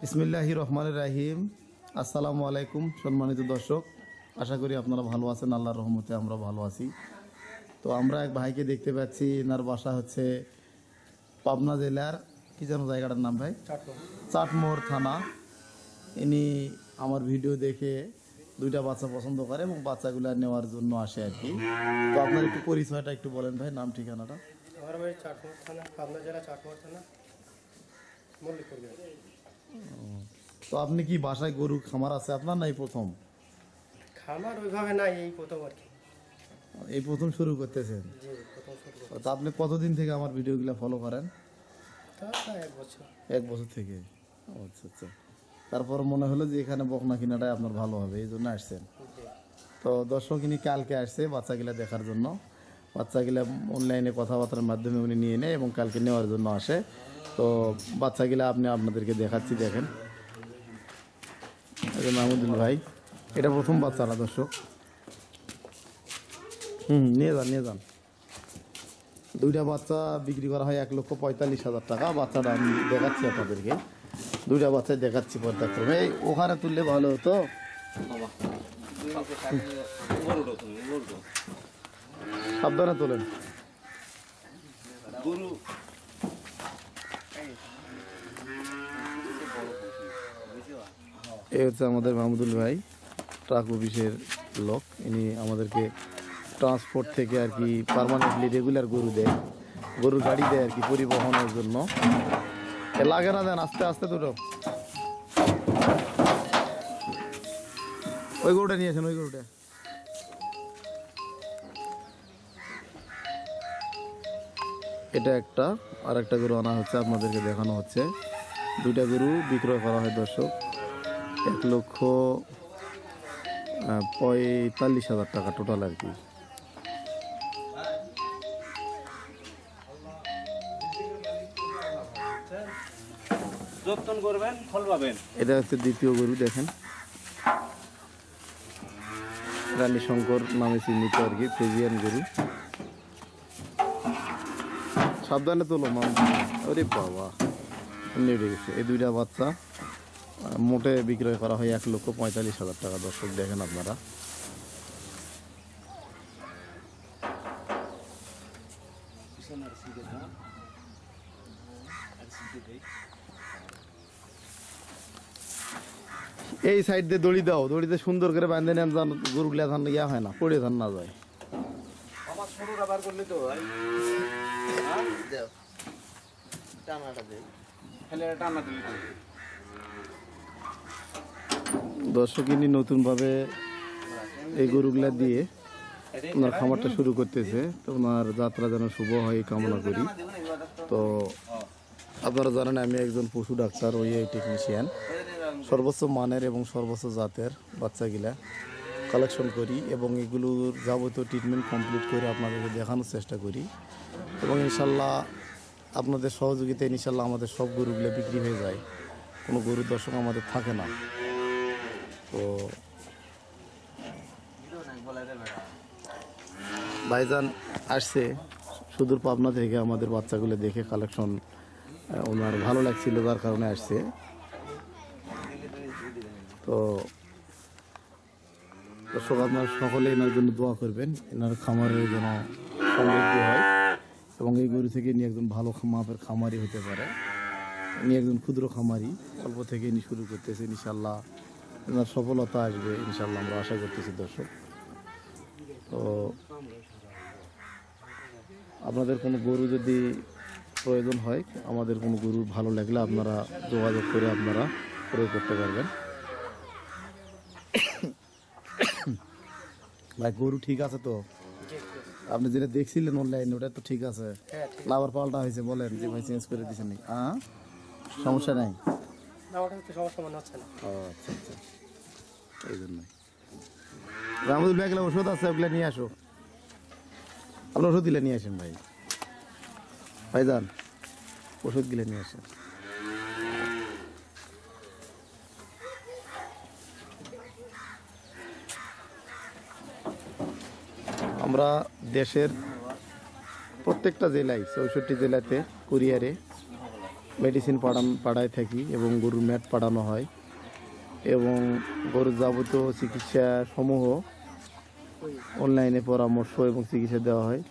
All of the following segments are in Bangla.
বিসমিল্লাহির রহমানির রাহিম। আসসালামু আলাইকুম সম্মানিত দর্শক, আশা করি আপনারা ভালো আছেন। আল্লাহর রহমতে আমরা ভালো আছি। তো আমরা এক ভাইকে দেখতে পাচ্ছি, এনার বাসা হচ্ছে পাবনা জেলার কি যেন জায়গাটার নাম ভাই, চাটমোহর থানা। ইনি আমার ভিডিও দেখে দুইটা বাচ্চা পছন্দ করে এবং বাচ্চাগুলো নেওয়ার জন্য আসে আর কি। তো আপনার একটু পরিচয়টা একটু বলেন ভাই, নাম ঠিকানাটা। আমার বাড়ি চাটমোহর থানা, পাবনা জেলা চাটমোহর থানা, মল্লিকপুর গ্রাম। তো আপনি কি বাসায় গরু খামার আছে আপনার, নাই প্রথম? খামার ওইভাবে নাই, এই প্রথম আর কি। এই প্রথম শুরু করতেছেন? জি, প্রথম শুরু করছি। তো আপনি কতদিন থেকে আমার ভিডিওগুলো ফলো করেন? তা প্রায় 1 বছর। 1 বছর থেকে। আচ্ছা আচ্ছা। তারপর মনে হলো যে এখানে বকনা কিনাটাই আপনার ভালো হবে, এই জন্য আসছেন। জি। তো দর্শক, ইনি কালকে আসছে বাচ্চাগুলা দেখার জন্য। বাচ্চাগুলা অনলাইনে কথাবার্তার মাধ্যমে উনি নিয়ে নেয় এবং কালকে নেওয়ার জন্য আসে। তো বাচ্চাগুলা আপনাদেরকে দেখাচ্ছি, দেখেন। এই যে মাহমুদুল ভাই, এটা প্রথম বাচ্চা না দর্শক। নিয়ে যান। দুইটা বাচ্চা বিক্রি করা হয় 1,45,000 টাকা। বাচ্চাটা আমি দেখাচ্ছি আপনাদেরকে, দুইটা বাচ্চা দেখাচ্ছি পর্যায়ক্রমে। ওখানে তুললে ভালো হতো। সাবধানে তোলেন। এই হচ্ছে আমাদের মাহমুদুল ভাই, ট্রাক অফিসের লোক। ইনি আমাদেরকে ট্রান্সপোর্ট থেকে আর কি পার্মানেন্টলি রেগুলার গরু দেয়, গরুর গাড়ি দেয় আর কি পরিবহনের জন্য। লাগে না, দেন আস্তে আস্তে দুটো। ওই গরুটা নিয়ে আসেন, ওই গরুটা। এটা একটা, আর একটা গরু আনা হচ্ছে, আপনাদেরকে দেখানো হচ্ছে। দুইটা গরু বিক্রয় করা হয় দর্শক, 1,45,000 টাকা টোটাল আর কি। যত্ন করবেন, ফল পাবেন। এটা হচ্ছে দ্বিতীয় গরু, দেখেন। রানী শঙ্কর নামে চিহ্নিত আর কি, ফ্রিজিয়ান গরু। সাবধানে তোলো মানুষ। আরে বাবা, নেড়ে গেছে। এই দুইটা বাচ্চা মোটে বিক্রয় করা হয় 1,45,000 টাকা দর্শক, দেখেন আপনারা। এই সাইড দিয়ে দড়ি দাও, দড়িতে সুন্দর করে বাঁধে নেন, যান গরুগুলা ধান ইয়া হয় না, পড়ে ধান না যায়। আমার ছোটটা বার করলি তো টানাটা দে, ফেলে টানা দিলি তো। দর্শক, ইনি নতুনভাবে এই গরুগুলা দিয়ে ওনার খামারটা শুরু করতেছে। তো ওনার যাত্রা যেন শুভ হয় এই কামনা করি। তো আপনারা জানেন আমি একজন পশু ডাক্তার, ওই টেকনিশিয়ান। সর্বোচ্চ মানের এবং সর্বোচ্চ জাতের বাচ্চাগুলা কালেকশন করি এবং এগুলোর যাবতীয় ট্রিটমেন্ট কমপ্লিট করে আপনাদেরকে দেখানোর চেষ্টা করি। এবং ইনশাল্লাহ আপনাদের সহযোগিতায় ইনশাল্লাহ আমাদের সব গরুগুলো বিক্রি হয়ে যায়, কোনো গরুর দর্শক আমাদের থাকে না। তো ভাইজান আসছে সুদূর পাবনা থেকে, আমাদের বাচ্চাগুলো দেখে কালেকশন ওনার ভালো লাগছিল, যার কারণে আসছে। তো দর্শক, আপনার সকলে এনার জন্য দোয়া করবেন, এনার খামারের যেন সমৃদ্ধি হয় এবং এই গরু থেকে ইনি একজন ভালো মাপের খামারি হতে পারে। ইনি একজন ক্ষুদ্র খামারি, অল্প থেকে ইনি শুরু করতেছে। ইনশাল্লাহ এনার সফলতা আসবে ইনশাল্লাহ, আমরা আশা করতেছি দর্শক। তো আপনাদের কোনো গরু যদি প্রয়োজন হয়, আমাদের কোনো গরু ভালো লাগলে আপনারা যোগাযোগ করে আপনারা ক্রয় করতে পারবেন। ভাই, গরু ঠিক আছে তো? আপনি যেটা দেখছিলেন অনলাইনে ওটা তো ঠিক আছে না? আবার পাল্টা হয়েছে বলেন যে ভাই চেঞ্জ করে দিচ্ছেন? হ্যাঁ, সমস্যা নাই। না, ওটা তো সমস্যা মনে হচ্ছে না। ও আচ্ছা আচ্ছা, এই জন্যই। আমাদের ব্যাগলে ওষুধ আছে, ওগুলো নিয়ে আসো। আপনি ওষুধ দিলে নিয়ে আসেন ভাই, ভাইজান ওষুধগুলো নিয়ে আসেন। আমরা দেশের প্রত্যেকটা জেলায় 64 জেলাতে কুরিয়ারে মেডিসিন পাঠায় থাকি এবং গরুর ম্যাট পাঠানো হয় এবং গরুর যাবতীয় চিকিৎসা সমূহ অনলাইনে পরামর্শ এবং চিকিৎসা দেওয়া হয়।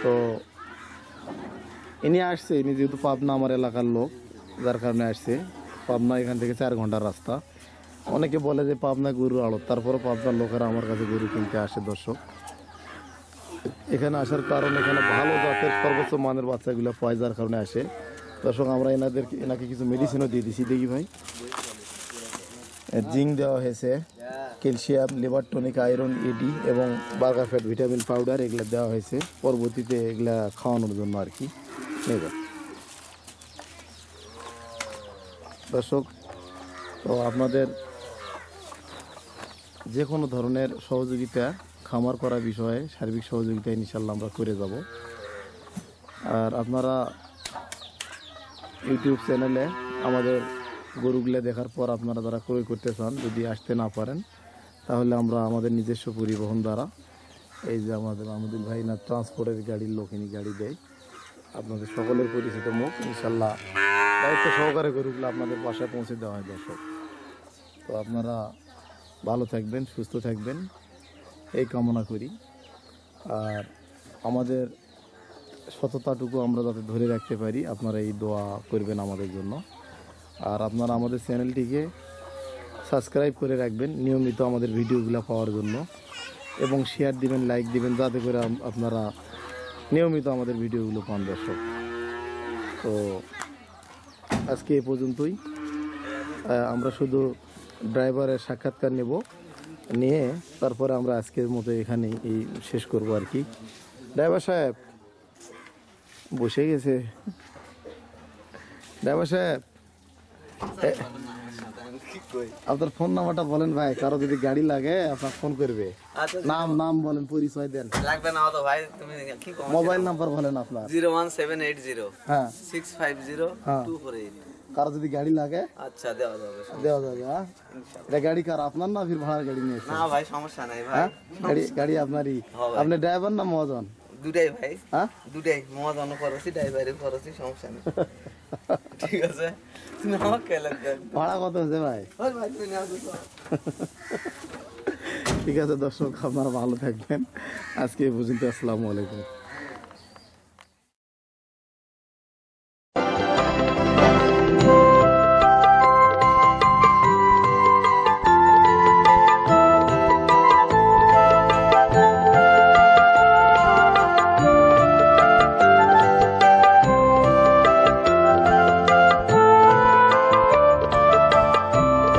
তো ইনি আসছে, ইনি যেহেতু পাবনা আমার এলাকার লোক, যার কারণে আসছে। পাবনা এখান থেকে 4 ঘন্টার রাস্তা। অনেকে বলে যে পাবনা গরুর আড়ত, তারপরও পাবনার লোকেরা আমার কাছে গরু কিনতে আসে। দর্শক, এখানে আসার কারণ এখানে ভালো জাতের সর্বোচ্চ মানের বাচ্চাগুলো পায়, যার কারণে আসে। দর্শক, আমরা এনাকে কিছু মেডিসিনও দিয়ে দিছি। দেখি ভাই, জিঙ্ক দেওয়া হয়েছে, ক্যালসিয়াম, লিভার টনিক, আয়রন, ইডি এবং বার্গার ফ্যাট ভিটামিন পাউডার এগুলো দেওয়া হয়েছে পরবর্তীতে এগুলা খাওয়ানোর জন্য আর কি নেব। দর্শক, তো আপনাদের যে কোনো ধরনের সহযোগিতা খামার করা বিষয়ে সার্বিক সহযোগিতা ইনশাল্লাহ আমরা করে যাব। আর আপনারা ইউটিউব চ্যানেলে আমাদের গরুগুলো দেখার পর আপনারা যারা ক্রয় করতে চান, যদি আসতে না পারেন তাহলে আমরা আমাদের নিজস্ব পরিবহন দ্বারা, এই যে আমাদের ভাই না ট্রান্সপোর্টের গাড়ির লোক, ইনি গাড়ি দেয়, আপনাদের সকলের পরিচিত মুখ, ইনশাল্লাহ দায়িত্ব সহকারে গরুগুলো আপনাদের বাসায় পৌঁছে দেওয়া হয়। দর্শক, তো আপনারা ভালো থাকবেন, সুস্থ থাকবেন এই কামনা করি। আর আমাদের সততাটুকু আমরা যাতে ধরে রাখতে পারি, আপনারা এই দোয়া করবেন আমাদের জন্য। আর আপনারা আমাদের চ্যানেলটিকে সাবস্ক্রাইব করে রাখবেন নিয়মিত আমাদের ভিডিওগুলো পাওয়ার জন্য, এবং শেয়ার দিবেন, লাইক দিবেন, যাতে করে আপনারা নিয়মিত আমাদের ভিডিওগুলো পান। দর্শক, তো আজকে এ পর্যন্তই। আমরা শুধু ড্রাইভারের সাক্ষাৎকার নেব, নিয়ে তারপরে আমরা আজকের মতো এখানেই এই শেষ করব আর কি। ড্রাইভার সাহেব বসে গেছে। ড্রাইভার সাহেব, আপনার ফোন নাম্বারটা বলেন ভাই, কারো যদি গাড়ি লাগে আপনার ফোন করবে। নাম বলেন, পরিচয় দেন। লাগবে না তো ভাই, তুমি কি কম? মোবাইল নাম্বার বলেন আপনার। 01780 হ্যাঁ 650 হ্যাঁ। 248। কারো যদি গাড়ি লাগে আচ্ছা, দেওয়া যাবে। দেওয়া যাবে। হ্যাঁ, এটা গাড়ি কার, আপনার না ফির ভাড়ার গাড়ি নিয়ে এসেছেন? না ভাই, সমস্যা নাই ভাই। হ্যাঁ, গাড়ি আপনারই। হ্যাঁ ভাই। আপনি ড্রাইভার না মহাজন? দুটাই ভাই, হ্যাঁ, দুটাই। মহাজনও খরচি, ড্রাইভারের খরচি, সমস্যা নেই। ঠিক আছে, তুমি আমাকে কে লাগবে? ভাড়া কত হচ্ছে ভাই? ওই ভাই, তুমি নাও তো। ঠিক আছে দর্শক, আপনারা ভালো থাকবেন। আজকে এই পর্যন্ত। আসসালামু আলাইকুম।